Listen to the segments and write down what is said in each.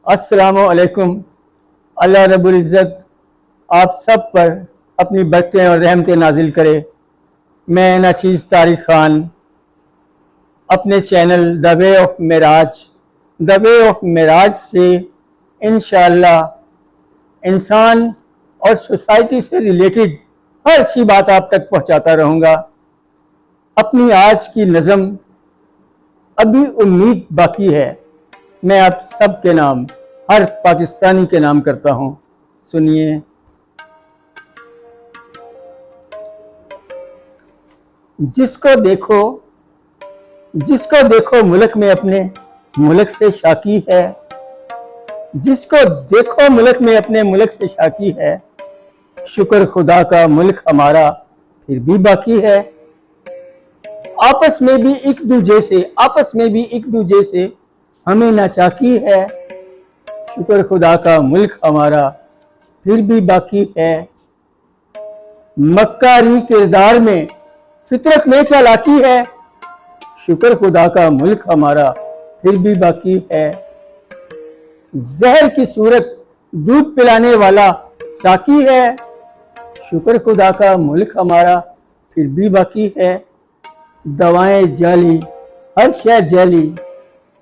अस्सलामुअलैकुम। अल्लाह रब्बुल इज़्ज़त आप सब पर अपनी बरकतें और रहमतें नाजिल करे। मैं नाचीज़ तारिक ख़ान अपने channel the way of Meraj से इंशाअल्लाह इंसान और सोसाइटी से रिलेटेड हर अच्छी बात आप तक पहुंचाता रहूँगा। अपनी आज की नज़म अभी उम्मीद बाकी है, मैं आप सब के नाम, हर पाकिस्तानी के नाम करता हूं। सुनिए। जिसको देखो मुल्क में अपने मुल्क से शाकी है। जिसको देखो मुल्क में अपने मुल्क से शाकी है। शुक्र खुदा का मुल्क हमारा फिर भी बाकी है। आपस में भी एक दूजे से हमें नाचाकी है। शुक्र खुदा का मुल्क हमारा फिर भी बाकी है। मक्कारी किरदार में फितरत में चालाकी है। शुक्र खुदा का मुल्क हमारा फिर भी बाकी है। जहर की सूरत दूध पिलाने वाला साकी है। शुक्र खुदा का मुल्क हमारा फिर भी बाकी है। दवाएं जाली, हर शय जाली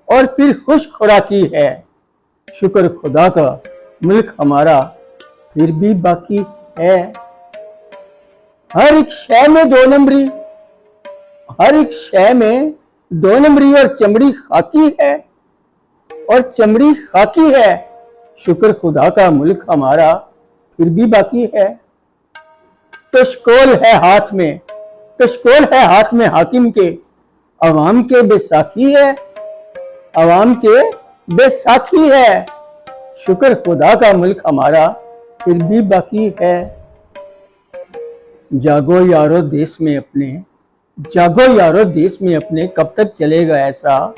और फिर खुश खुराकी है। शुक्र खुदा का मुल्क हमारा फिर भी बाकी है। हर एक शय में दो नंबरी और चमड़ी खाकी है। शुक्र खुदा का मुल्क हमारा फिर भी बाकी है। तशकोल है हाथ में हाकिम के, अवाम के बेसाखी है। शुक्र खुदा का मुल्क हमारा फिर भी बाकी है। जागो यारो देश में अपने कब तक चलेगा ऐसा।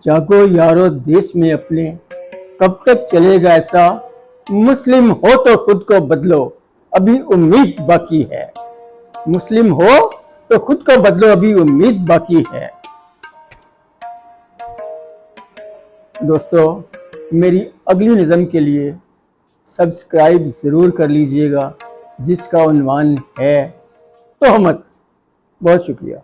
जागो यारो देश में अपने कब तक चलेगा ऐसा। मुस्लिम हो तो खुद को बदलो, अभी उम्मीद बाकी है। मुस्लिम हो तो खुद को बदलो, अभी उम्मीद बाकी है। दोस्तों, मेरी अगली नज़म के लिए सब्सक्राइब ज़रूर कर लीजिएगा, जिसका उन्वान है तोहमत। बहुत शुक्रिया।